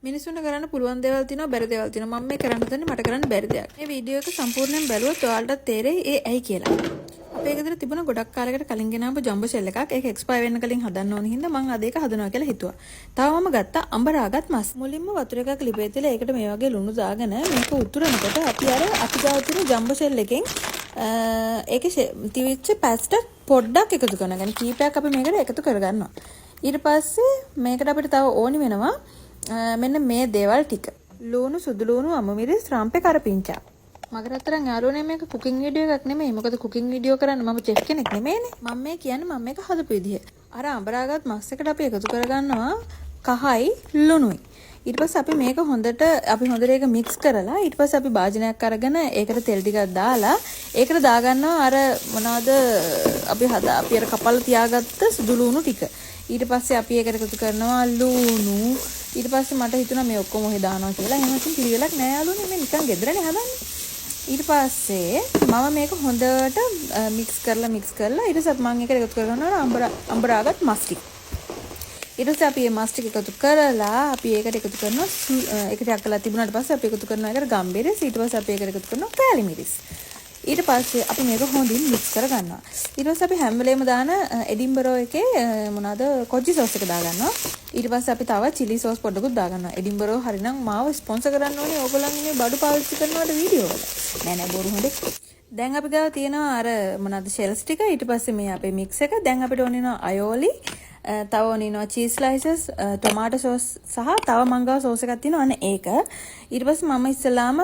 මිනිස්සුන්ට කරන්න පුළුවන් දේවල් තියෙනවා බැරි දේවල් තියෙනවා. මම මේ කරන්න හදන්නේ මට කරන්න බැරි දෙයක්. මේ වීඩියෝ එක සම්පූර්ණයෙන් බැලුවොත් ඔයාලට තේරෙයි ඒ ඇයි කියලා. අපේ ගෙදර තිබුණ ගොඩක් කාලයකට කලින් ගෙනාපු ජම්බෝ ෂෙල් එකක්. ඒක එක්ස්පයර් වෙන්න කලින් හදන්න ඕන හින්දා මම අද ඒක හදනවා කියලා හිතුවා. තව මම ගත්තා අඹරාගත් මස්. මුලින්ම වතුර එකක් ලිපේ තියලා ඒකට මේ වගේ ලුණු දාගෙන මේක උතුරනකොට අපි අපි ගාව තියෙන ජම්බෝ ෂෙල් එකෙන් ඒකේ තිවිච්ච පැස්ට් පොඩ්ඩක් එකතු කරනවා. يعني කීපයක් අපි මේකට එකතු කරගන්නවා. ඊට පස්සේ මේකට අපිට තව ඕනි වෙනවා මෙන්න මේ දේවල් ටික. ලුණු, සුදු ලුණු, අමුමිරිස්, රම්පේ, කරපිංචා. මගේ අතරන් යාළුවනේ මේක කුකින් වීඩියෝ එකක් නෙමෙයි. මොකද කුකින් වීඩියෝ කරන්න මම චෙෆ් කෙනෙක් නෙමෙයිනේ. මම මේ කියන්නේ මම මේක හදපු විදිහ. අර අඹරාගත් මස් එකට අපි එකතු කරගන්නවා කහයි ලුණුයි. ඊට පස්සේ අපි මේක හොඳට ඒක මික්ස් කරලා ඊට පස්සේ අපි භාජනයක් අරගෙන ඒකට තෙල් ටිකක් දාලා ඒකට දාගන්නවා අර මොනවද අපි අර කපලා තියාගත්ත සුදු ලුණු ටික. ඊට පස්සේ අපි ඒකට එකතු කරනවා ලුණු. ඊට පස්සේ මට හිතුණා මේ ඔක්කොම ඔහෙ දානවා කියලා. එහෙම ඉතින් පිළිවෙලක් නෑ යාළුවනේ. මේ නිකන් ගෙදරනේ හදන්නේ. ඊට පස්සේ මම මේක හොඳට මික්ස් කරලා ඊට පස්සේ මම ඒකට එකතු කරනවා අඹරාගත් මස් ටික. ඊට පස්සේ අපි මේ මස් ටික එකතු කරලා අපි ඒකට එකතු කරනවා ඒකට අක්කලා තිබුණාට පස්සේ අපි එකතු කරනවා ඒකට ගම්බිරිස්. ඊට පස්සේ අපි ඒකට එකතු කරනවා කෑලි මිරිස්. ඊට පස්සේ අපි මේක හොඳින් මික්ස් කරගන්නවා. ඊට පස්සේ අපි හැම වෙලේම දාන එඩින්බරෝ එකේ මොනවාද කොච්චි සෝස් එක දාගන්නවා. ඊට පස්සේ අපි තව chili sauce පොඩ්ඩකුත් දාගන්නවා. එඩින්බරෝ හරිනම් මාව ස්පොන්සර් කරන්න ඕනේ. ඕගොල්ලන් මේ බඩු පාවිච්චි කරනවාට වීඩියෝ වල. නෑ බොරු හොඳේ. දැන් අපි ගාව තියෙනවා අර මොනවාද ෂෙල්ස් ටික. ඊට පස්සේ මේ අපේ මික්ස් එක. දැන් අපිට ඕන වෙනවා අයෝලි. තව ඕන වෙනවා චීස් ස්ලයිසස්, ටොමාටෝ සෝස් සහ තව මංගාව සෝස් එකක් තියෙනවා. අන්න ඒක. ඊට පස්සේ මම ඉස්සලාම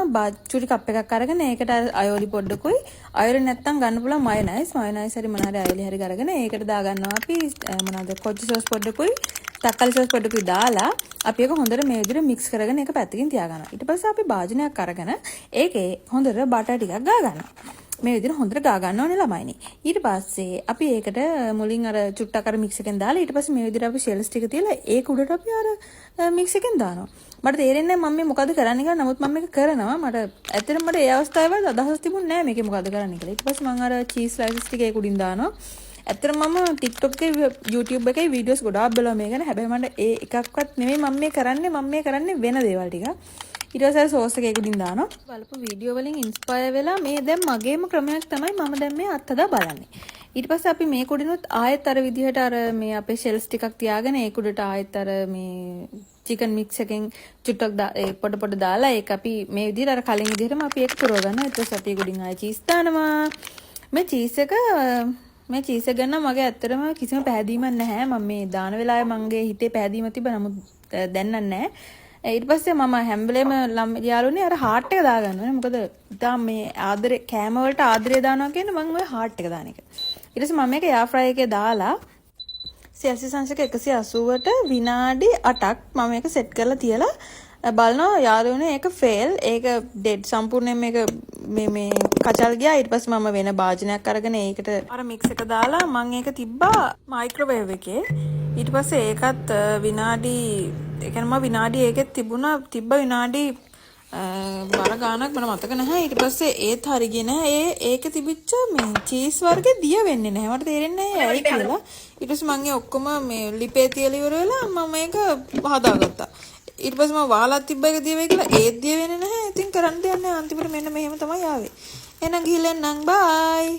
චුටි කප් එකක් අරගෙන ඒකට අයෝලි පොඩ්ඩකුයි අයෝලි නැත්තම් ගන්න පුළුවන් මයොනයිස් හරි මොන හරි අයෝලි හරි අරගෙන ඒකට දාගන්නවා අපි මොනවාද කොච්චි සෝස් පොඩ්ඩකුයි තක්කාලි සෝස් පොඩ්ඩකුයි දාලා අපි ඒක හොඳට මේ විදිහට මික්ස් කරගෙන ඒක පැත්තකින් තියාගන්නවා. ඊට පස්සේ අපි භාජනයක් අරගෙන ඒකේ හොඳට බටර් ටිකක් ගා ගන්නවා. මේ විදිහට හොඳට ගා ගන්න ඕනේ ළමයිනේ. ඊට පස්සේ අපි ඒකට මුලින් අර චුට්ටක් අර මික්ස් එකෙන් දාලා ඊට පස්සේ මේ විදිහට අපි ෂෙල්ස් ටික තියලා ඒක උඩට අපි අර මික්ස් එකෙන් දානවා. මට තේරෙන්නේ නැහැ මම මේ මොකද කරන්නේ කියලා. නමුත් මම මේක කරනවා. ඇත්තටම මට ඒ අවස්ථාවේ අදහස් තිබුණේ නැහැ මේකේ මොකද කරන්නේ කියලා. ඊට පස්සේ මම අර චීස් ස්ලයිසස් ටික ඒක උඩින් දානවා. ඇත්තටම මම TikTok එකේ YouTube එකේ වීඩියෝස් ගොඩාක් බලනවා මේ ගැන. හැබැයි මට ඒ එකක්වත් නෙමෙයි මම මේ කරන්නේ වෙන දේවල් ටිකක්. ඊට පස්සේ සෝස් එක ඒකකින් දානවා. බලපු වීඩියෝ වලින් ඉන්ස්පයර් වෙලා මේ දැන් මගේම ක්‍රමයක් තමයි මම දැන් මේ අත්හදා බලන්නේ. ඊට පස්සේ අපි මේ කුඩිනුත් ආයෙත් අර විදිහට අර මේ අපේ ෂෙල්ස් ටිකක් තියාගෙන ඒ කුඩට ආයෙත් අර මේ චිකන් මික්ස් එකෙන් චුට්ටක් පොඩ දාලා ඒක අපි මේ විදිහට අර කලින් විදිහටම අපි ඒක පුරව ගන්නවා. ඊට පස්සේ අපි කුඩින් ආයෙ චීස් දානවා. මේ චීස් එක ගන්න මගේ ඇත්තටම කිසිම පැහැදීමක් නැහැ. මම මේ දාන වෙලාවේ මගේ හිතේ පැහැදීම තිබ්බා. නමුත් දැන් නැහැ. ඊට පස්සේ මම හැම වෙලේම යාළුවනේ අර හાર્ට් එක දාගන්නවා. මොකද ඉතින් මේ ආදරේ කෑම වලට ආදරේ දානවා කියන්නේ මම ඔය හાર્ට් එක දාන එක. ඊට පස්සේ මම මේක එයා ෆ්‍රයි එකේ දාලා සෙල්සියස් අංශක 180ට විනාඩි 8ක් මම මේක සෙට් කරලා තියලා බලනවා යාළුවනේ ඒක ෆේල්. ඒක ඩෙඩ් සම්පූර්ණයෙන් මේක මේ කචල් ගියා. ඊට පස්සේ මම වෙන භාජනයක් අරගෙන ඒකට අර මික්ස් එක දාලා මම ඒක තිබ්බා මයික්‍රෝවේව් එකේ. ඊට පස්සේ ඒකත් විනාඩි විනාඩි ඒකෙත් තිබ්බ විනාඩි බර ගානක් මට මතක නැහැ. ඊට පස්සේ ඒත් හරියගෙන ඒක තිබිච්ච මේ චීස් වර්ගේ දිය වෙන්නේ නැහැ. මට තේරෙන්නේ නැහැ ඇයි කියලා. ඊට පස්සේ මම ඔක්කොම මේ ලිපේ තියලා ඉවර වෙලා මම මේක හදාගත්තා. ඊට පස්සේ මම වාලක් තිබ්බ එක දිය වෙයි කියලා ඒත් දිය වෙන්නේ නැහැ. ඉතින් කරන්න දෙයක් නැහැ. අන්තිමට මෙන්න මෙහෙම තමයි ආවේ. එහෙනම් ගිහින් එන්නම් බයි.